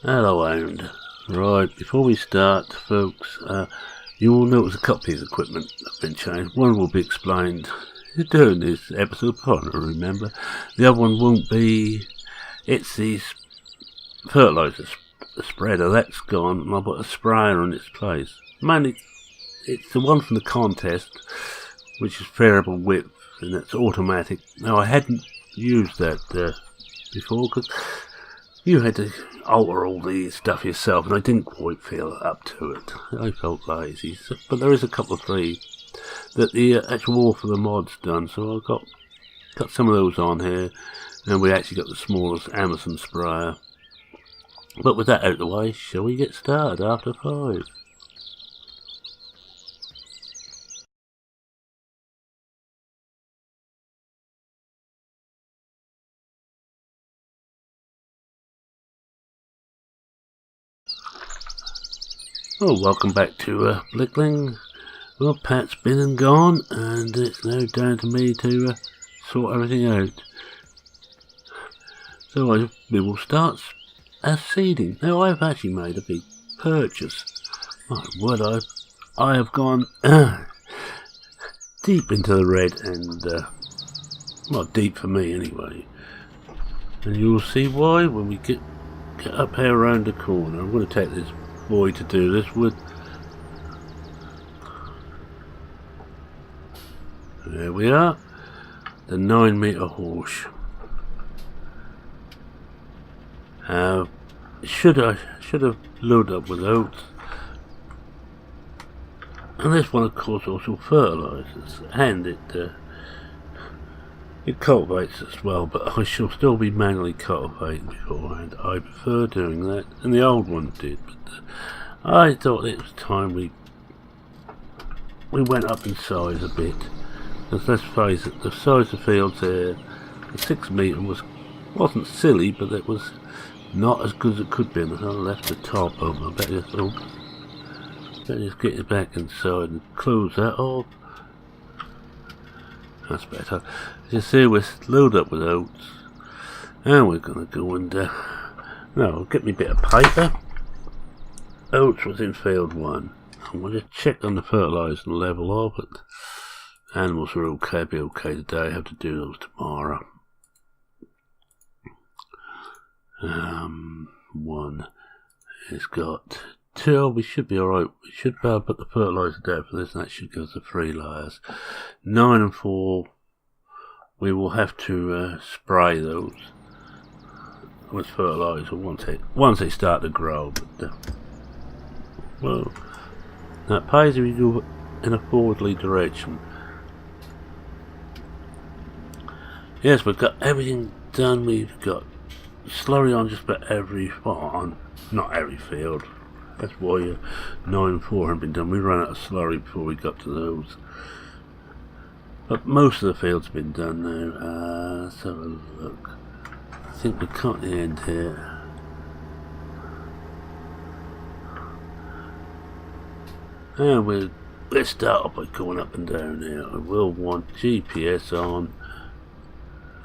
Hello, Hound. Right, before we start, folks, you will notice a couple of equipment have been changed. One will be explained during this episode, I remember. The other one won't be. It's the fertilizer spreader, that's gone, and I've got a sprayer in its place. Mainly, it's the one from the contest, which is variable width, and it's automatic. Now, I hadn't used that before, because you had to alter all the stuff yourself, and I didn't quite feel up to it. I felt lazy, but there is a couple of three that the actual author of the mod's done, so I've got some of those on here, and we actually got the smallest Amazon sprayer. But with that out of the way, shall we get started after 5? Oh, welcome back to Blickling. Well, Pat's been and gone, and it's now down to me to sort everything out. So we will start seeding. Now, I've actually made a big purchase. My word, I have gone deep into the red, and well, deep for me anyway. And you'll see why when we get up here around the corner. I'm going to take this boy to do this with. There we are, the 9-meter horse. Should have loaded up with oats, and this one of course also fertilizes, and it cultivates as well, but I shall still be manually cultivating beforehand. I prefer doing that, and the old one did, but I thought it was time we went up in size a bit. Because let's face it, the size of fields here, the 6 meter wasn't silly, but it was not as good as it could be. And I left the top open. I better just get it back inside and close that off. That's better. As you see, we're loaded up with oats, and we're going to go and no, get me a bit of paper. Oats was in field 1. And we'll just check on the fertilising level of it. Animals are okay, be okay today. I have to do those tomorrow. 1 has got 2. We should be alright. We should be able to put the fertiliser down for this, and that should give us the 3 layers. 9 and 4, we will have to spray those with fertiliser once they start to grow. But well, that pays if you go in a forwardly direction. Yes, we've got everything done. We've got slurry on just about every farm, not every field. That's why 9 and 4 haven't been done. We ran out of slurry before we got to those. But most of the fields have been done now. Let's have a look. I think we cut the end here. And let's start off by going up and down here. I will want GPS on,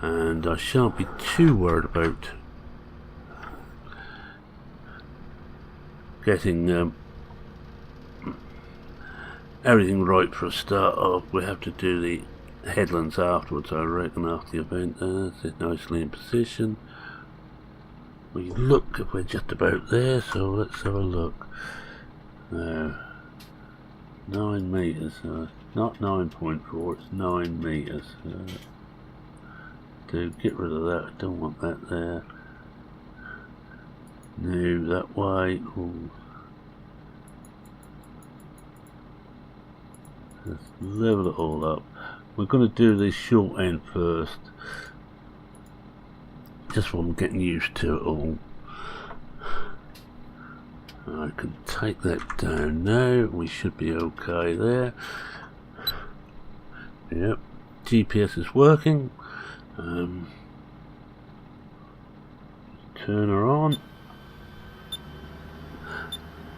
and I shan't be too worried about getting everything right for a start off. We have to do the headlands afterwards, I reckon, after the event. That's it, nicely in position. We look if we're just about there, so let's have a look. Now, 9 meters, not 9.4, it's 9 meters. To get rid of that, I don't want that there. No, that way. Ooh. Let's level it all up. We're going to do this short end first, just while I'm getting used to it all. I can take that down now. We should be okay there. Yep, GPS is working. Turn her on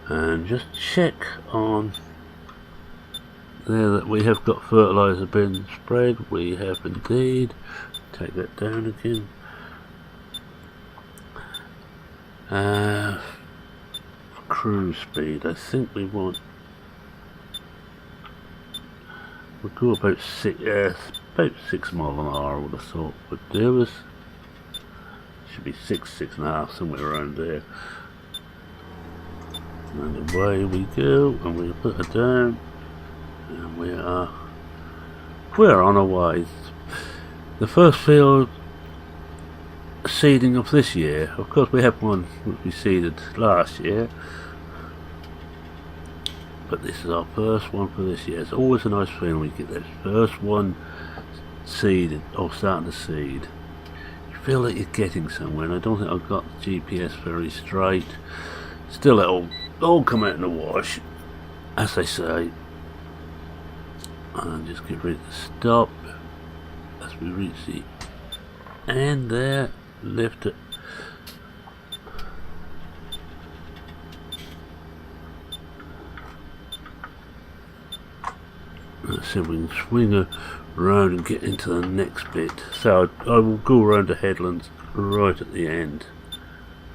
and just check on there that we have got fertiliser being spread. We have indeed. Take that down again. Cruise speed, I think we'll go about 6 miles an hour. I would have thought would do us. Should be 6.5, somewhere around there. And away we go, and we put her down, and we're on our way. The first field seeding of this year. Of course, we had one which we seeded last year, but this is our first one for this year. It's always a nice feeling when you get that first one seeded or starting to seed. You feel like you're getting somewhere, and I don't think I've got the GPS very straight. Still, it'll all come out in the wash, as they say. And just get ready to stop as we reach the end there. Lift it. Let's see if we can swing around and get into the next bit. So I will go around the headlands right at the end.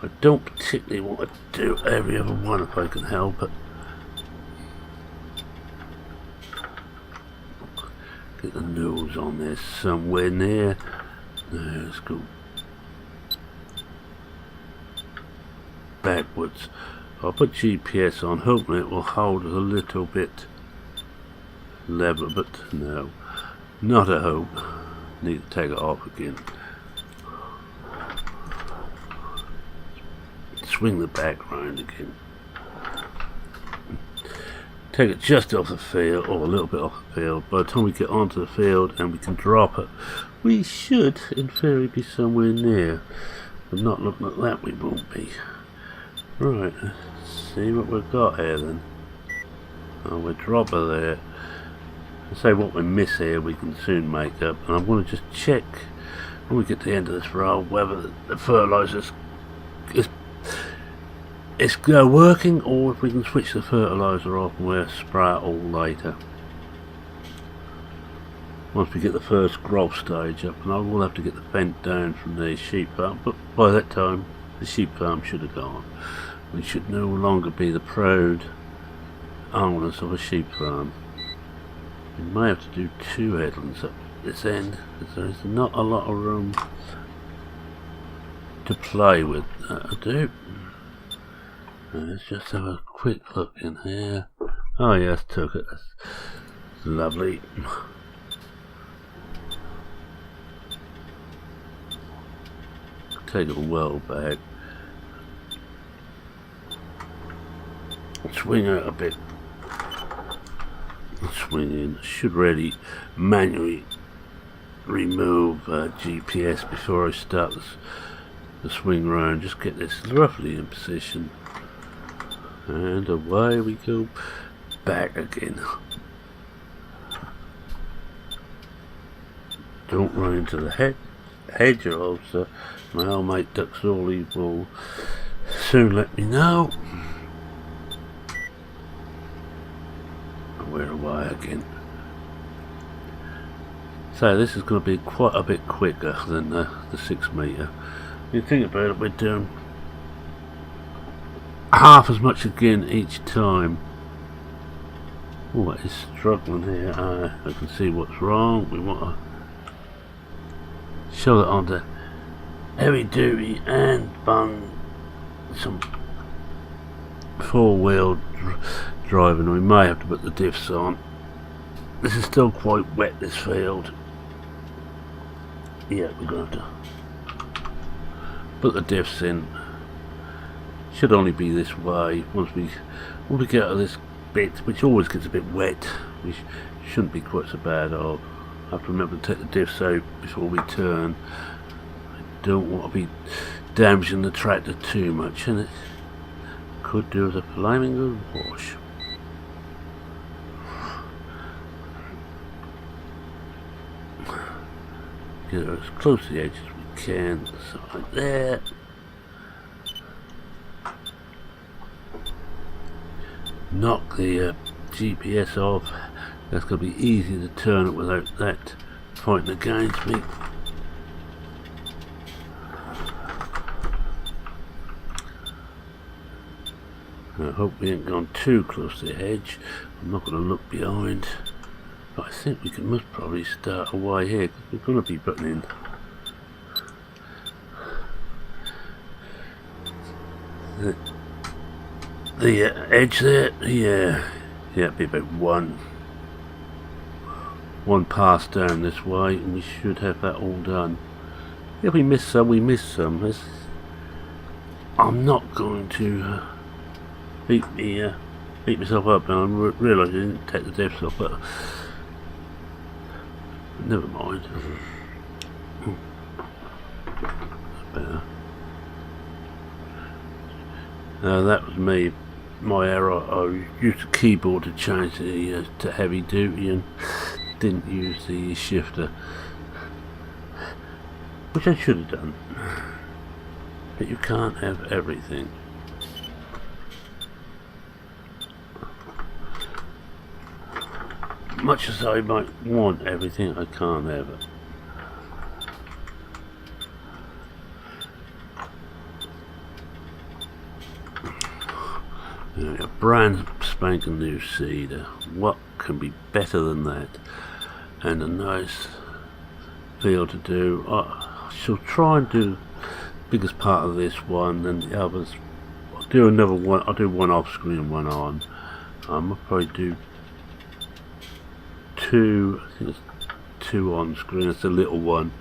I don't particularly want to do every other one if I can help it. Get the nose on there somewhere near. There, let's go backwards. I'll put GPS on, hoping it will hold a little bit level, but no, not a hope. Need to take it off again. Swing the back round again. Take it just off the field, or a little bit off the field. By the time we get onto the field and we can drop it, we should, in theory, be somewhere near. But not looking at that, we won't be. Right, let's see what we've got here then. Oh, we drop her there. I say what we miss here we can soon make up, and I'm going to just check when we get to the end of this row whether the fertiliser is working, or if we can switch the fertiliser off and we'll spray it all later. Once we get the first growth stage up, and I will have to get the fence down from the sheep farm, but by that time the sheep farm should have gone. We should no longer be the proud owners of a sheep farm. We may have to do 2 headlands up this end, because there is not a lot of room to play with. That'll do. Let's just have a quick look in here. Oh yes, took it. That's lovely. Take it well back. Swing out a bit. Swing in. Should really manually remove GPS before I start the swing round. Just get this roughly in position. And away we go back again. Don't run into the hedgerows. My old mate Duck Sawley will soon let me know. We're away again. So this is going to be quite a bit quicker than the 6 metre. If you think about it, we're doing half as much again each time. Oh, it is struggling here. I can see what's wrong. We want to show it onto heavy duty and bung some 4-wheel driving. We may have to put the diffs on. This is still quite wet, this field. Yeah, we're going to have to put the diffs in. Should only be this way. Once we get out of this bit, which always gets a bit wet, we shouldn't be quite so bad off. I have to remember to take the diffs out before we turn. I don't want to be damaging the tractor too much, and it could do as a flaming good wash. Get her as close to the edge as we can, so like that. Knock the GPS off. That's going to be easy to turn it without that fighting against me. I hope we ain't gone too close to the hedge. I'm not going to look behind. But I think we can most probably start away here, because we're going to be putting in the edge there. Yeah, it'd be about one pass down this way, and we should have that all done. If we miss some, we miss some. I'm not going to beat myself up, and I realise I didn't take the depths off, but never mind. That's better. That was my error. I used the keyboard to change the to heavy duty and didn't use the shifter, which I should have done. But you can't have everything. Much as I might want everything, I can't have it. A brand spanking new seeder. What can be better than that? And a nice field to do. I shall try and do the biggest part of this one, and the others I'll do another one. I'll do one off screen and one on. I'll probably do two. I think it's two on screen. It's a little one.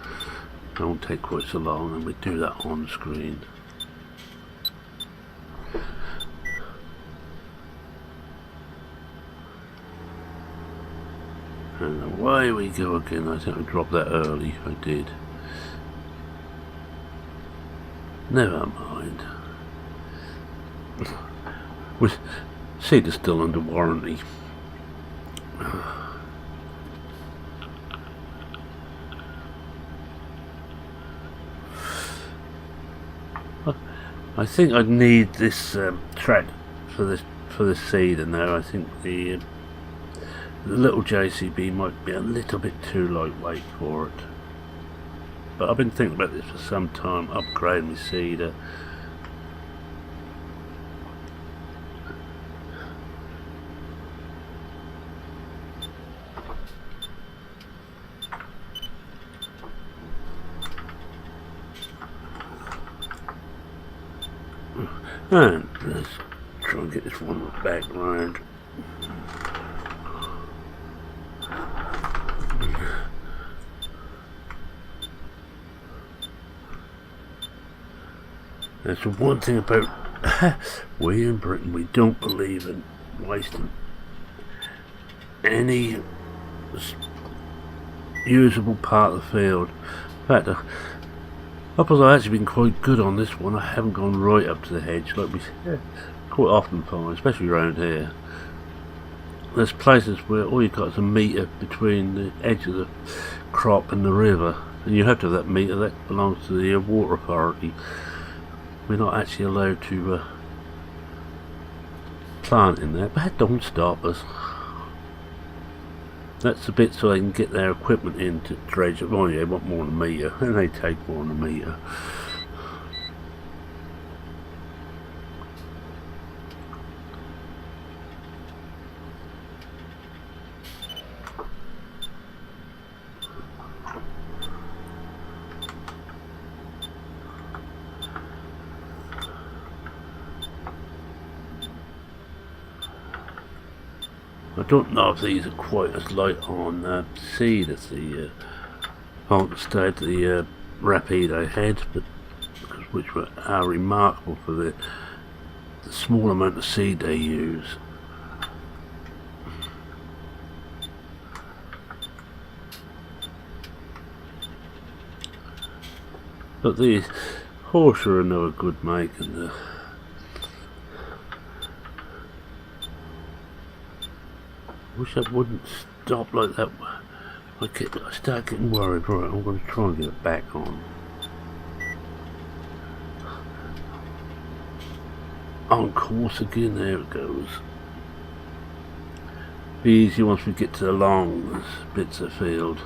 It won't take quite so long, and we do that on screen. And away we go again. I think I dropped that early. I did. Never mind. Seeder's still under warranty. I think I need this track for this seeder now. I think the little JCB might be a little bit too lightweight for it. But I've been thinking about this for some time, upgrading my seeder. And let's try and get this one back round. That's the one thing about we in Britain, we don't believe in wasting any usable part of the field. In fact, I've actually been quite good on this one. I haven't gone right up to the hedge like we quite often find, especially around here. There's places where all you've got is a metre between the edge of the crop and the river, and you have to have that metre. That belongs to the water authority. We're not actually allowed to plant in there, but that don't stop us. That's the bit so they can get their equipment in to dredge it. Oh yeah, they want more than a metre, and they take more than a metre. I don't know if these are quite as light on seed as the Volkswagen, the Rapido head, but which are remarkable for the small amount of seed they use. But these Horser are no good make, and wish I wouldn't stop like that. I start getting worried. Right, I'm going to try and get it back on. On course again, there it goes. Be easy once we get to the long bits of field.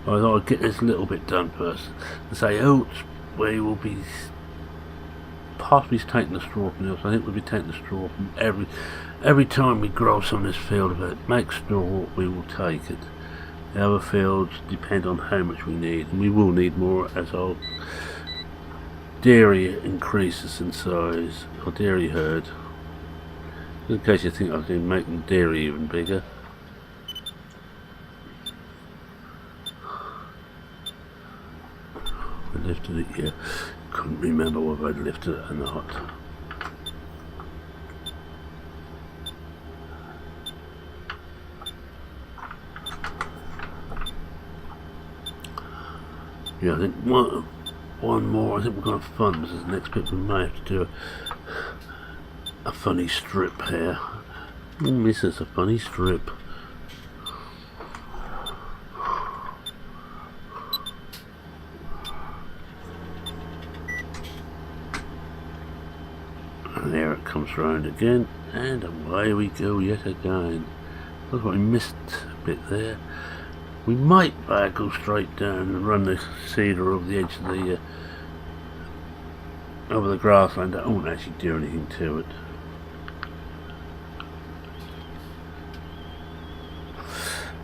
I thought I'd get this little bit done first. And say oats, we will be possibly taking the straw from this. I think we'll be taking the straw from every time we grow some of this field of it. Make straw, we will take it. The other fields depend on how much we need, and we will need more as our dairy increases in size, our dairy herd. In case you think I was going to make the dairy even bigger. I lifted it, yeah. Couldn't remember whether I'd lifted it or not. Yeah, I think one more. I think we're going to fund this next bit. We may have to do a funny strip here. This is a funny strip. And there it comes round again, and away we go yet again. Looks like we missed a bit there. We might go straight down and run the seeder over the edge of the over the grassland. That won't actually do anything to it.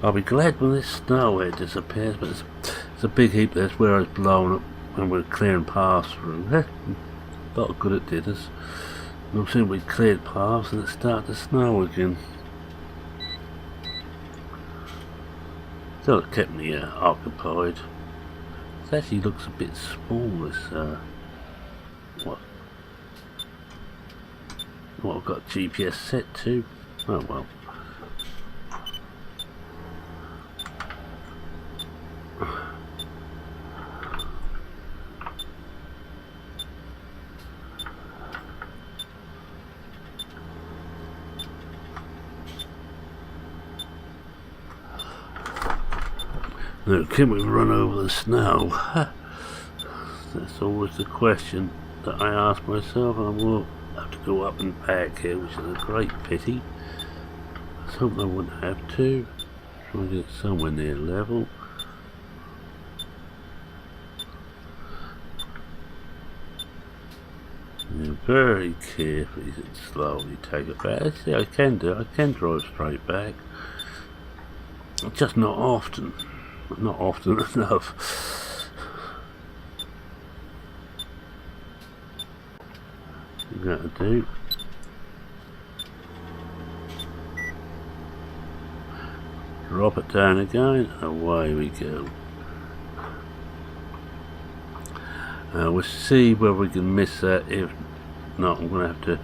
I'll be glad when this snow here disappears, but it's a big heap. That's where it's blowing up when we're clearing paths through. A lot of good it did us. And soon we cleared paths and it started to snow again. So it kept me occupied. It actually looks a bit small, this what I've got GPS set to. Oh well. Now, can we run over the snow? That's always the question that I ask myself, and I will have to go up and back here, which is a great pity. I hope I wouldn't have to. Try to get somewhere near level. Yeah, very carefully and slowly take it back. See, I can do it. I can drive straight back. Just not often. Not often enough. That'll do. Drop it down again, away we go. We'll see whether we can miss that. If not, I'm going to have to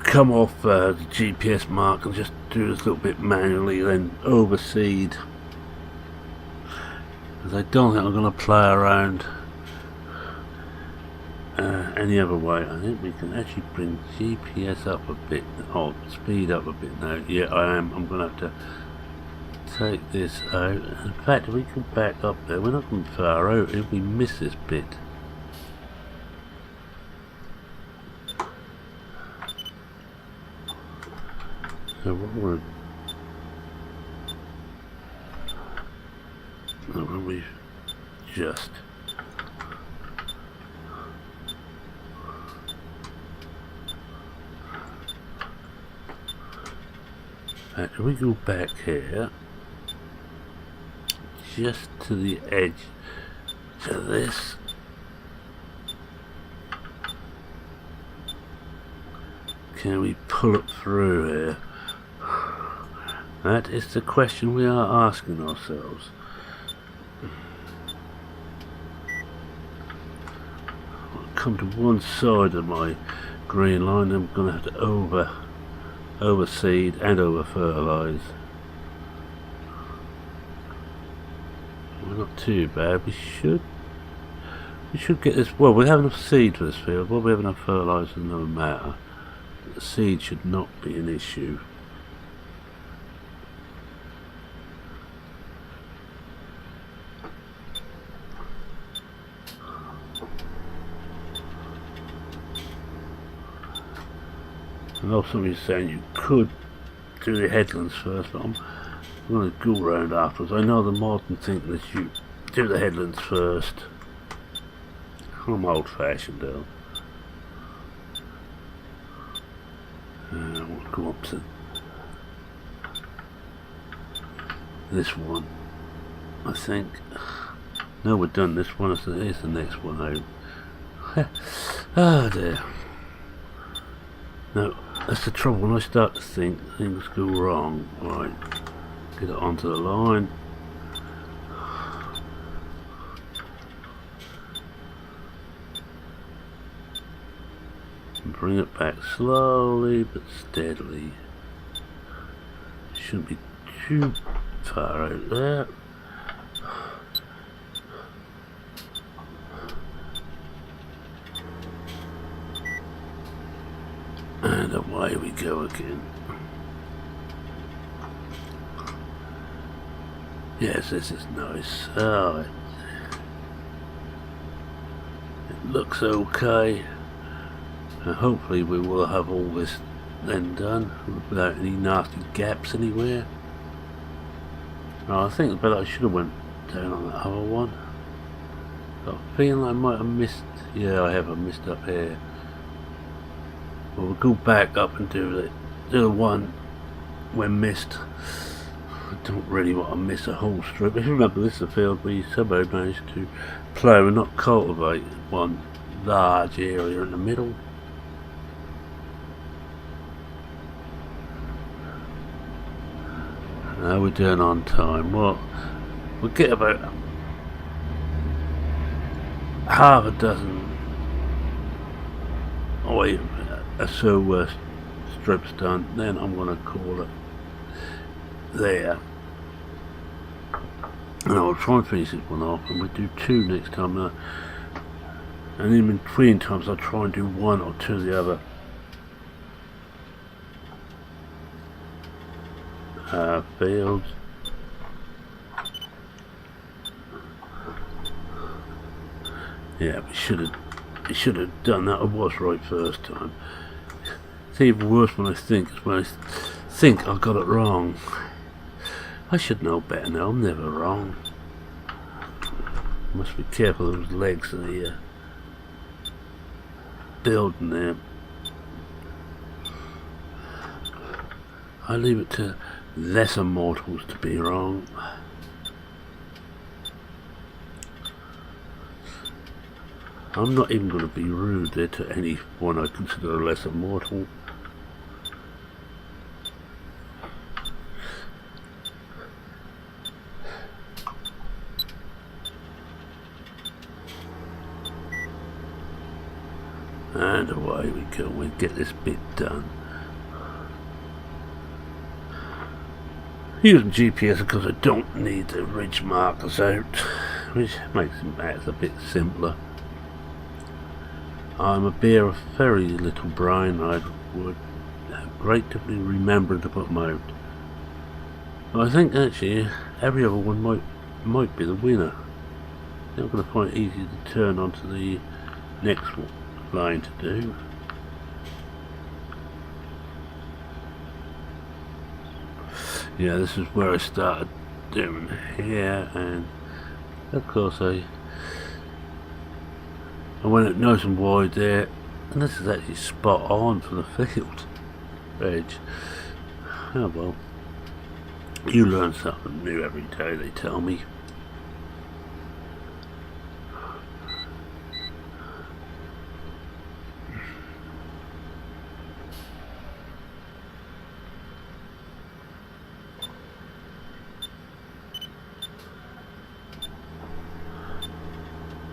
come off the GPS mark and just do this little bit manually, then overseed. Because I don't think I'm going to play around any other way. I think we can actually bring GPS up a bit, or speed up a bit now. Yeah, I am. I'm going to have to take this out. In fact, if we can back up there, we're not going far out if we miss this bit. So what we're we just if we go back here just to the edge to this, can we pull it through here? That is the question we are asking ourselves. I'll come to one side of my green line, I'm going to have to overseed and over fertilise. We're not too bad. We should get this. Well, we have enough seed for this field. Well, we have enough fertiliser, no matter. The seed should not be an issue. I know somebody's saying you could do the headlands first, but I'm going to go round afterwards. I know the modern think that you do the headlands first. I'm old fashioned though. We'll go up to this one, I think. No, we're done this one. Here's the next one out. Oh dear. No, that's the trouble. When I start to think things go wrong, right, get it onto the line. And bring it back slowly but steadily. Shouldn't be too far out there. And away we go again. Yes, this is nice. Oh, it looks okay. And hopefully we will have all this then done without any nasty gaps anywhere. Oh, I think I should have went down on that other one. Got a feeling I might have missed. Yeah, I have. I missed up here. Well, we'll go back up and do the one when missed. I don't really want to miss a whole strip. If you remember, this is a field we somehow managed to plough and not cultivate one large area in the middle. Now we're doing on time. Well, we'll get about half a dozen so strips done, then I'm going to call it there. And I'll try and finish this one off, and we'll do two next time. And in between times I'll try and do one or two of the other fields. Yeah, we should have done that. I was right first time. It's even worse when I think I got it wrong. I should know better now. I'm never wrong. Must be careful of those legs of the building there. I leave it to lesser mortals to be wrong. I'm not even going to be rude there to anyone I consider a lesser mortal. And away we go, we'll get this bit done. Using GPS because I don't need the ridge markers out, which makes matters a bit simpler. I'm a bear of very little brine. I would gratefully remember to put them out. But I think actually every other one might be the winner. I'm not going to find it easy to turn onto the next line to do. Yeah, this is where I started doing here, and of course I went it nice and wide there, and this is actually spot on for the field edge. Oh well, you learn something new every day, they tell me.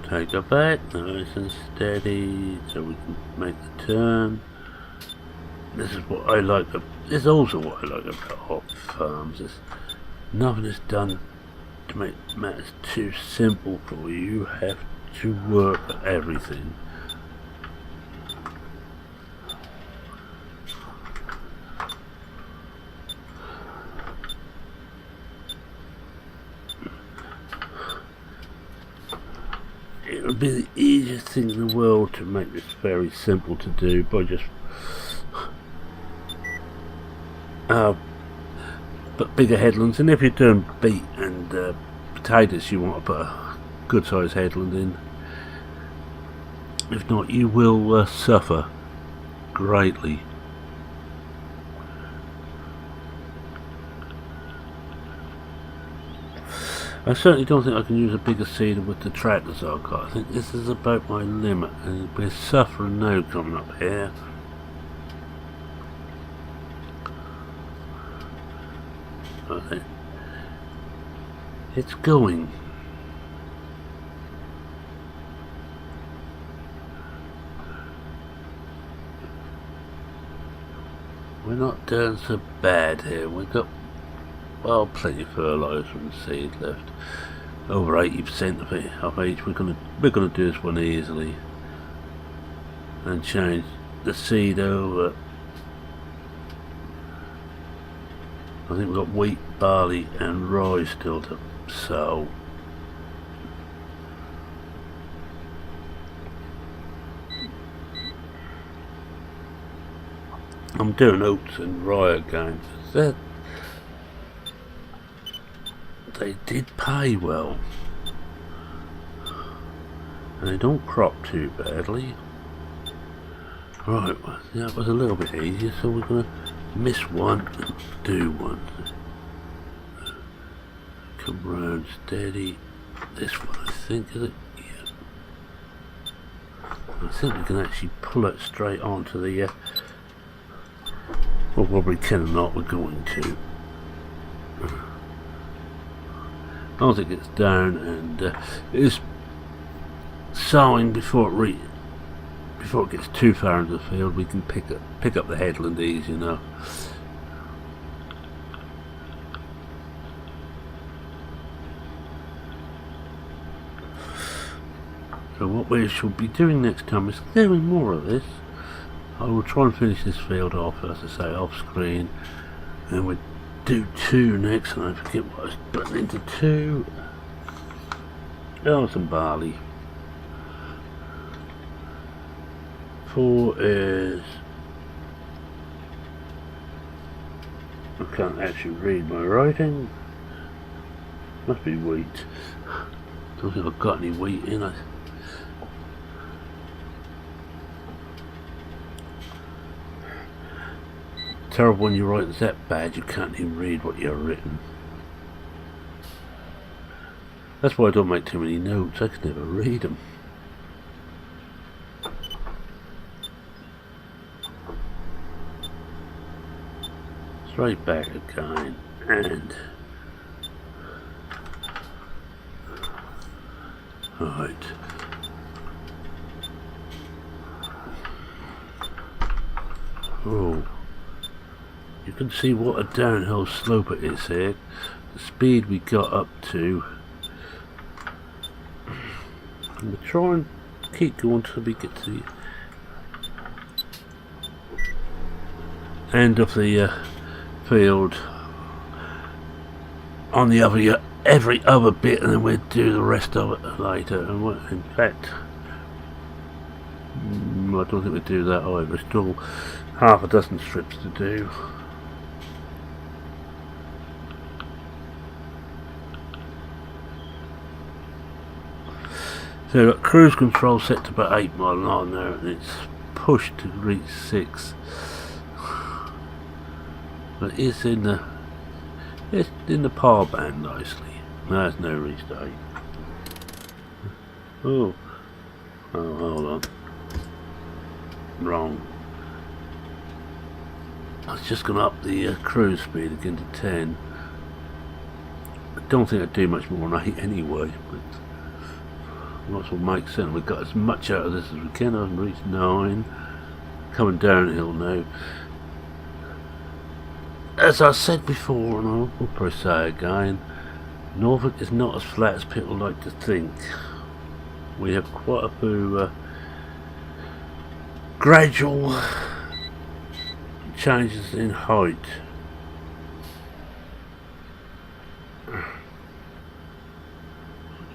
Take it back, nice and steady, so we can make the turn. This is what I like. This is also what I like about hop farms. Nothing is done to make matters too simple for you. You have to work at everything. It would be the easiest thing in the world to make this very simple to do by just but bigger headlands. And if you're doing beet and potatoes, you want to put a good sized headland in. If not, you will suffer greatly. I certainly don't think I can use a bigger seeder with the tractors I've got. I think this is about my limit, and we're suffering now coming up here. I think it's going. We're not doing so bad here. We've got, well, plenty of fertiliser and seed left. Over 80% of it of each. We're gonna do this one easily and change the seed over. I think we've got wheat, barley and rye still to sow. I'm doing oats and rye again. They did pay well, and they don't crop too badly. Right, well, that was a little bit easier, so we're going to miss one and do one. Come round steady. This one, I think, is it? Yeah. I think we can actually pull it straight onto the well, probably can or not, we're going to. As it gets down and it is sowing before it gets too far into the field, we can pick up the headland easy enough. So what we should be doing next time is doing more of this. I will try and finish this field off, as I say, off screen, and we'll do 2 next, and I forget what I was putting into 2. Oh, some barley. 4 is, I can't actually read my writing. Must be wheat. Don't think I've got any wheat in it. Terrible when you write it's that bad you can't even read what you've written. That's why I don't make too many notes. I can never read them. Straight back again, and right. Oh, you can see what a downhill slope it is here. The speed we got up to. And we'll try and keep going till we get to the end of the field on the other every other bit, and then we'll do the rest of it later. And in fact, I don't think we'll do that either. Still half a dozen strips to do. So got cruise control set to about 8 miles an hour now, and it's pushed to reach 6. But it's in the par band nicely. No, it's no reached 8. Oh, hold on. Wrong. I was just going to up the cruise speed again to 10. I don't think I'd do much more than 8 anyway, but might as well make sense. We've got as much out of this as we can. I've reached 9. Coming downhill now. As I said before, and I'll probably say again, Norfolk is not as flat as people like to think. We have quite a few gradual changes in height.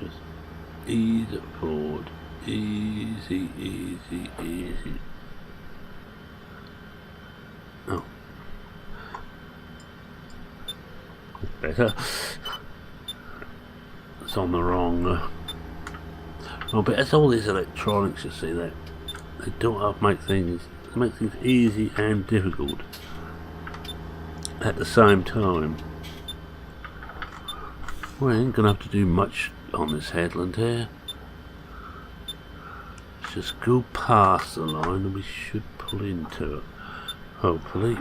Just ease it forward. Easy, easy, easy. Oh. better. It's on the wrong. Oh, but it's all these electronics, you see, that they don't have make things easy and difficult at the same time. We ain't gonna have to do much on this headland here. Just go past the line and we should pull into it, hopefully.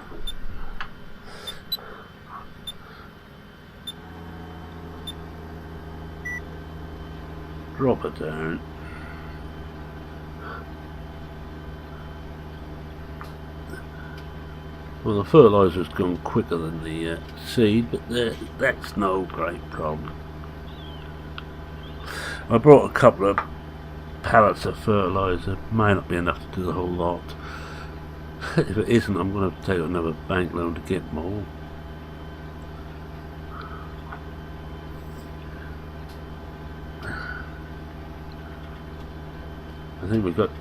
Drop it down. Well, the fertiliser's gone quicker than the seed, but that's no great problem. I brought a couple of pallets of fertiliser. May not be enough to do the whole lot. If it isn't, I'm going to have to take another bank loan to get more. I think we've got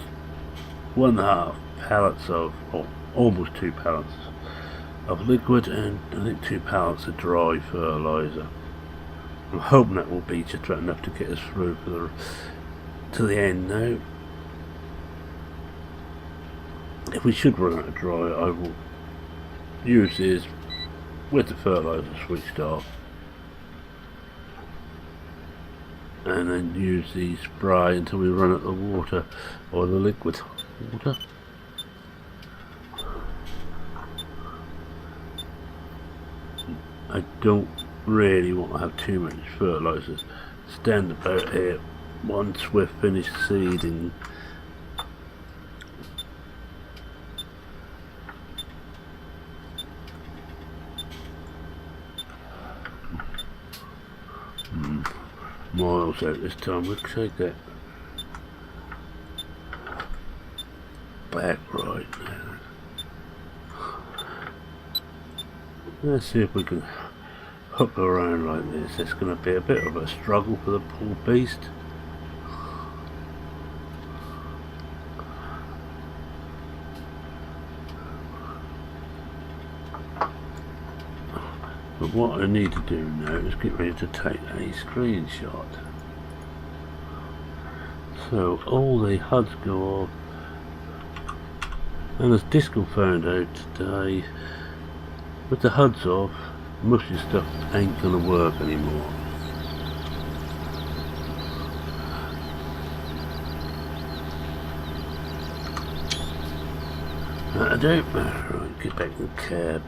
1.5 pallets of, or almost 2 pallets of liquid, and I think 2 pallets of dry fertiliser. I'm hoping that will be just about enough to get us through to the end now. If we should run out of dry, I will use this with the fertiliser switched off, and then use the spray until we run out of water, or the liquid water. I don't really want to have too much fertiliser stand about here once we've finished seeding. Miles out this time. We'll take that back right now. Let's see if we can hook around like this. It's going to be a bit of a struggle for the poor beast. But what I need to do now is get ready to take a screenshot. So all the HUDs go off, and as Disco found out today, with the HUDs off, most of the stuff ain't gonna work anymore. I don't matter. Right, get back in the cab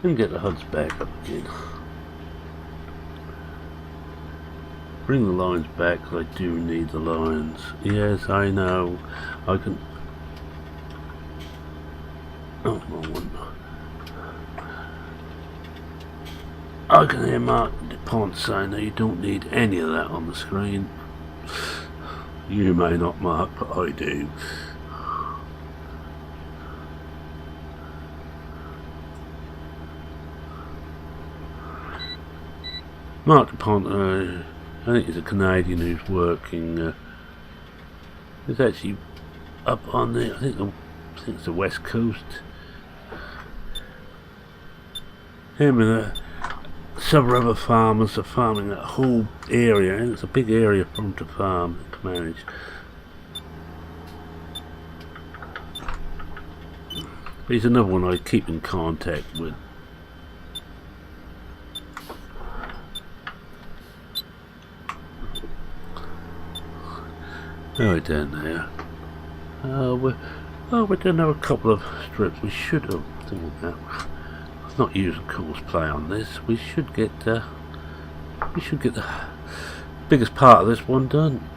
and get the HUDs back up again. Bring the lines back, because I do need the lines. Yes, I know. I can... Oh, wrong one. I can hear Mark DuPont saying that you don't need any of that on the screen. You may not, Mark, but I do. Mark DuPont, I think he's a Canadian who's working, he's actually up on the, I think it's the west coast. Him and several other farmers are farming that whole area, and it's a big area for them to farm and to manage. But he's another one I keep in contact with. Right down there. We're doing a couple of strips. We should have let's not use a course play on this. We should get the biggest part of this one done.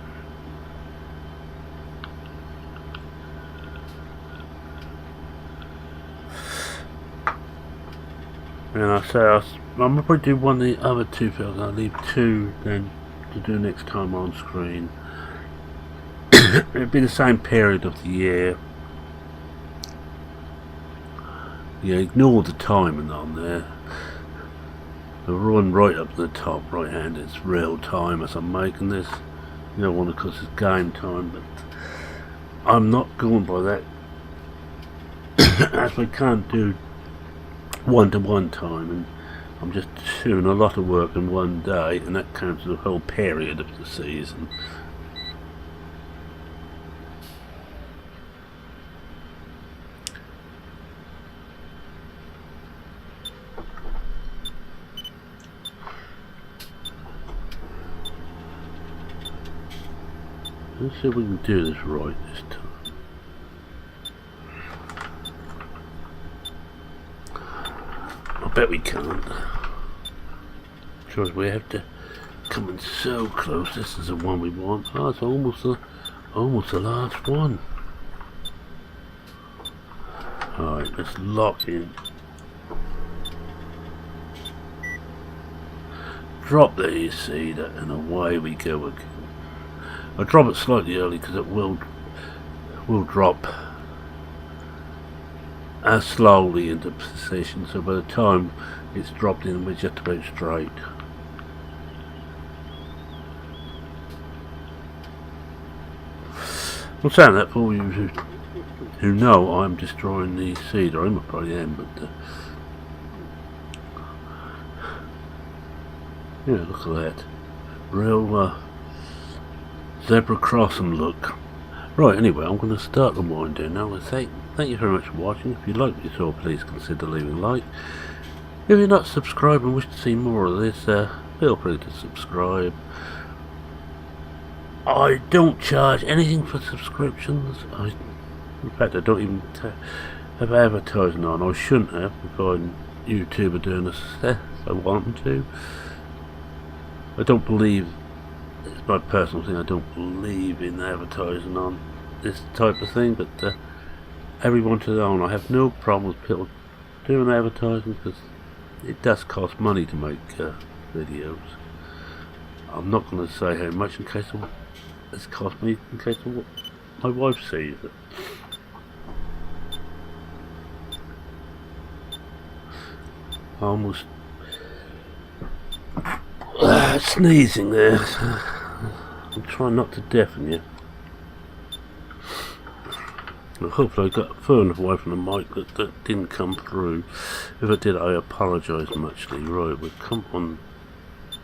And I say I'm gonna probably do one of the other two films. I'll leave 2 then to do next time on screen. It'd be the same period of the year. Yeah, ignore the timing on there. The run right up to the top right hand, it's real time as I'm making this. You don't want to, because it's game time, but I'm not going by that. As we can't do 1-to-1 time, and I'm just doing a lot of work in one day, and that counts as the whole period of the season. Let's see if we can do this right this time. I bet we can't. Because we have to come in so close. This is the one we want. Oh, it's almost the last one. Alright, let's lock in. Drop the seeder and away we go again. I drop it slightly early because it will drop as slowly into position, so by the time it's dropped in we're just about straight. I'm saying that for you who know I'm destroying the seeder. I probably am, but yeah, look at that. Real zebra crossing look. Right, anyway, I'm going to start the wind down now. Thank you very much for watching. If you like what you saw, please consider leaving a like. If you're not subscribed and wish to see more of this, feel free to subscribe. I don't charge anything for subscriptions. In fact, I don't even have advertising on. I shouldn't have, if YouTube are doing this. I want them to. I don't believe, it's my personal thing, I don't believe in advertising on this type of thing, but everyone to their own. I have no problem with people doing advertising because it does cost money to make videos. I'm not going to say how much in case of it's cost me, in case of what my wife sees it. Almost sneezing there. I'm trying not to deafen you. Hopefully I got far enough away from the mic that didn't come through. If I did, I apologise muchly. Right, we'll come on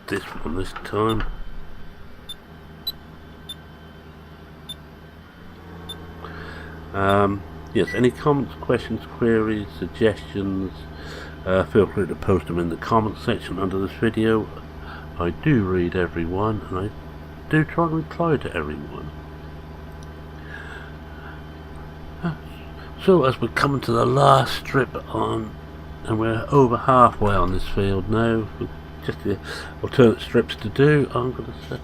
this one this time. Yes, any comments, questions, queries, suggestions, feel free to post them in the comment section under this video. I do read everyone, and I do try and reply to everyone. So as we're coming to the last strip on, and we're over halfway on this field now, with just the alternate strips to do, I'm going to say,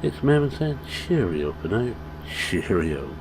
it's Mervyn saying cheerio for now. Cheerio.